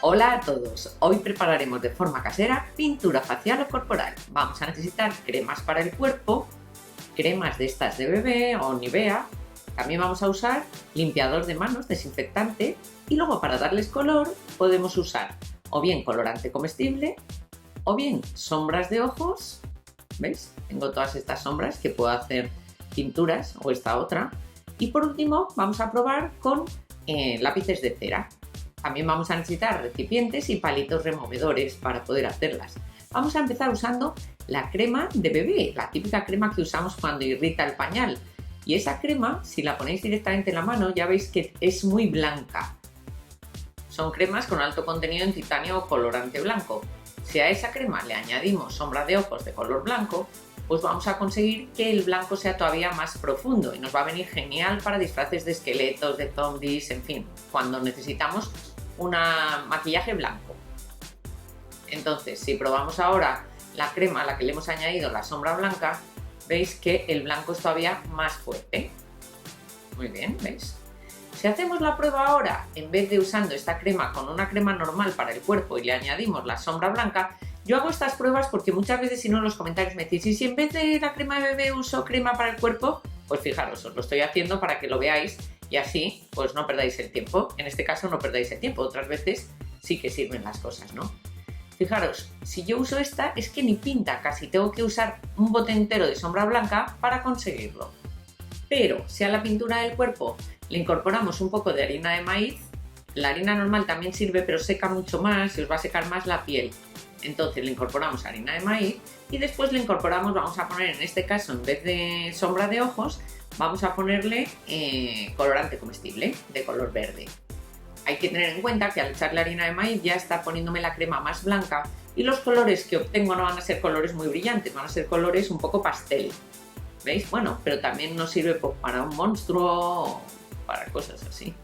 Hola a todos, hoy prepararemos de forma casera pintura facial o corporal. Vamos a necesitar cremas para el cuerpo, cremas de estas de bebé o Nivea. También vamos a usar limpiador de manos, desinfectante, y luego para darles color podemos usar o bien colorante comestible o bien sombras de ojos. ¿Veis? Tengo todas estas sombras que puedo hacer pinturas o esta otra. Y por último vamos a probar con lápices de cera. También vamos a necesitar recipientes y palitos removedores para poder hacerlas. Vamos a empezar usando la crema de bebé, la típica crema que usamos cuando irrita el pañal. Y esa crema, si la ponéis directamente en la mano, ya veis que es muy blanca. Son cremas con alto contenido en titanio o colorante blanco. Si a esa crema le añadimos sombra de ojos de color blanco, pues vamos a conseguir que el blanco sea todavía más profundo y nos va a venir genial para disfraces de esqueletos, de zombies, en fin, cuando necesitamos un maquillaje blanco. Entonces, si probamos ahora la crema a la que le hemos añadido la sombra blanca, veis que el blanco es todavía más fuerte. Muy bien, ¿veis? Si hacemos la prueba ahora, en vez de usando esta crema con una crema normal para el cuerpo y le añadimos la sombra blanca, yo hago estas pruebas porque muchas veces, si no, en los comentarios me decís: ¿y si en vez de la crema de bebé uso crema para el cuerpo? Pues fijaros, os lo estoy haciendo para que lo veáis y así pues no perdáis el tiempo. En este caso no perdáis el tiempo, otras veces sí que sirven las cosas, ¿no? Fijaros, si yo uso esta es que ni pinta casi, tengo que usar un bote entero de sombra blanca para conseguirlo. Pero si a la pintura del cuerpo le incorporamos un poco de harina de maíz, la harina normal también sirve, pero seca mucho más y os va a secar más la piel. Entonces le incorporamos harina de maíz y después le incorporamos, vamos a poner en este caso, en vez de sombra de ojos, vamos a ponerle colorante comestible de color verde. Hay que tener en cuenta que al echarle harina de maíz ya está poniéndome la crema más blanca y los colores que obtengo no van a ser colores muy brillantes, van a ser colores un poco pastel. ¿Veis? Bueno, pero también nos sirve para un monstruo o para cosas así.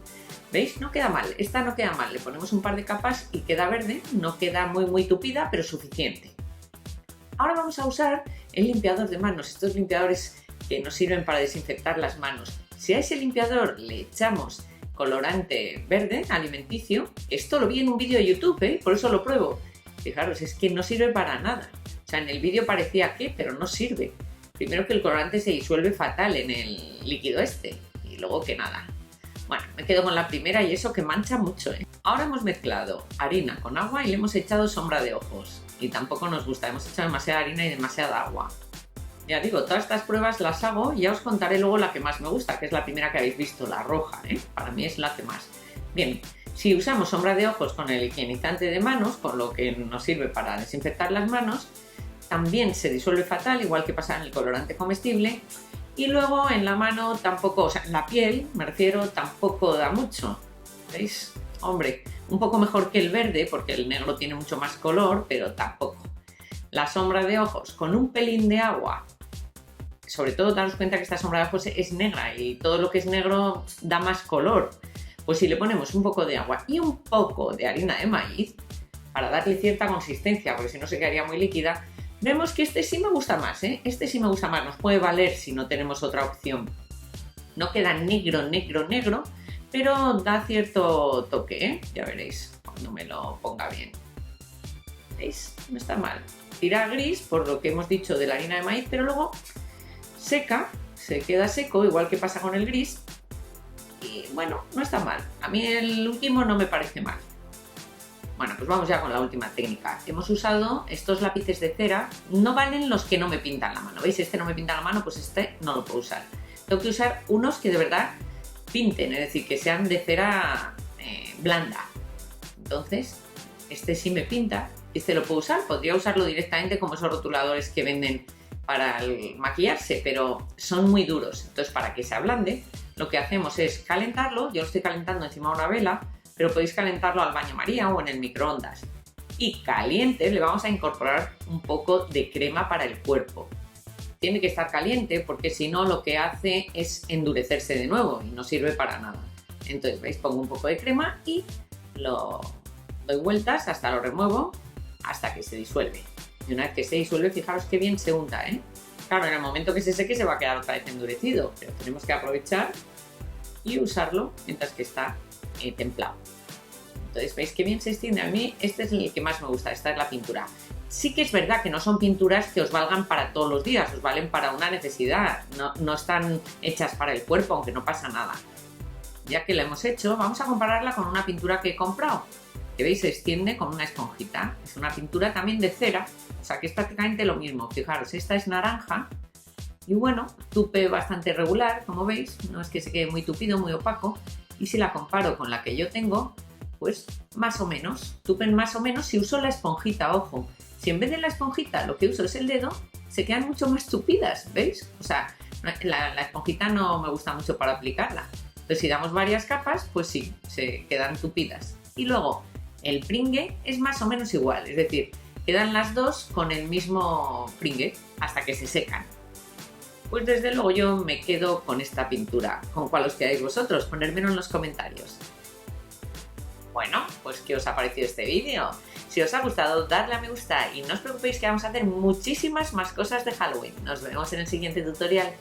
¿Veis? No queda mal, esta no queda mal, le ponemos un par de capas y queda verde, no queda muy tupida, pero suficiente. Ahora vamos a usar el limpiador de manos, estos limpiadores que nos sirven para desinfectar las manos. Si a ese limpiador le echamos colorante verde alimenticio, esto lo vi en un vídeo de YouTube, por eso lo pruebo. Fijaros, es que no sirve para nada. O sea, en el vídeo parecía que, pero no sirve. Primero que el colorante se disuelve fatal en el líquido este y luego que nada. Bueno, me quedo con la primera y eso que mancha mucho, ¿eh? Ahora hemos mezclado harina con agua y le hemos echado sombra de ojos. Y tampoco nos gusta, hemos echado demasiada harina y demasiada agua. Ya digo, todas estas pruebas las hago y ya os contaré luego la que más me gusta, que es la primera que habéis visto, la roja, ¿eh? Para mí es la que más. Bien, si usamos sombra de ojos con el higienizante de manos, con lo que nos sirve para desinfectar las manos, también se disuelve fatal, igual que pasa en el colorante comestible. Y luego en la mano tampoco, o sea, en la piel, me refiero, tampoco da mucho. ¿Veis? Hombre, un poco mejor que el verde, porque el negro tiene mucho más color, pero tampoco. La sombra de ojos con un pelín de agua. Sobre todo daros cuenta que esta sombra de ojos es negra y todo lo que es negro da más color. Pues si le ponemos un poco de agua y un poco de harina de maíz, para darle cierta consistencia, porque si no se quedaría muy líquida, vemos que este sí me gusta más, ¿eh? Este sí me gusta más, nos puede valer si no tenemos otra opción. No queda negro, pero da cierto toque, ¿eh? Ya veréis cuando me lo ponga bien. ¿Veis? No está mal. Tira gris por lo que hemos dicho de la harina de maíz, pero luego seca, se queda seco, igual que pasa con el gris. Y bueno, no está mal. A mí el último no me parece mal. Bueno, pues vamos ya con la última técnica. Hemos usado estos lápices de cera, no valen los que no me pintan la mano. ¿Veis? Este no me pinta la mano, pues este no lo puedo usar. Tengo que usar unos que de verdad pinten, es decir, que sean de cera blanda. Entonces, este sí me pinta, este lo puedo usar. Podría usarlo directamente como esos rotuladores que venden para el maquillarse, pero son muy duros. Entonces, para que se ablande, lo que hacemos es calentarlo. Yo lo estoy calentando encima de una vela, pero podéis calentarlo al baño María o en el microondas. Y caliente le vamos a incorporar un poco de crema para el cuerpo. Tiene que estar caliente porque si no lo que hace es endurecerse de nuevo y no sirve para nada. Entonces, veis, pongo un poco de crema y lo doy vueltas hasta lo remuevo hasta que se disuelve. Y una vez que se disuelve, fijaros qué bien se unta, ¿eh? Claro, en el momento que se seque se va a quedar otra vez endurecido, pero tenemos que aprovechar y usarlo mientras que está templado. Entonces, ¿veis qué bien se extiende? A mí este es el que más me gusta, esta es la pintura. Sí que es verdad que no son pinturas que os valgan para todos los días, os valen para una necesidad, no están hechas para el cuerpo, aunque no pasa nada. Ya que la hemos hecho, vamos a compararla con una pintura que he comprado, que veis se extiende con una esponjita. Es una pintura también de cera, o sea que es prácticamente lo mismo. Fijaros, esta es naranja y bueno, tupe bastante regular, como veis, no es que se quede muy tupido, muy opaco. Y si la comparo con la que yo tengo, pues más o menos, tupen más o menos si uso la esponjita, ojo. Si en vez de la esponjita lo que uso es el dedo, se quedan mucho más tupidas, ¿veis? O sea, la esponjita no me gusta mucho para aplicarla. Entonces si damos varias capas, pues sí, se quedan tupidas. Y luego, el pringue es más o menos igual, es decir, quedan las dos con el mismo pringue hasta que se secan. Pues desde luego yo me quedo con esta pintura. ¿Con cuál os quedáis vosotros? Ponérmelo en los comentarios. Bueno, pues ¿qué os ha parecido este vídeo? Si os ha gustado, dadle a me gusta y no os preocupéis que vamos a hacer muchísimas más cosas de Halloween. Nos vemos en el siguiente tutorial.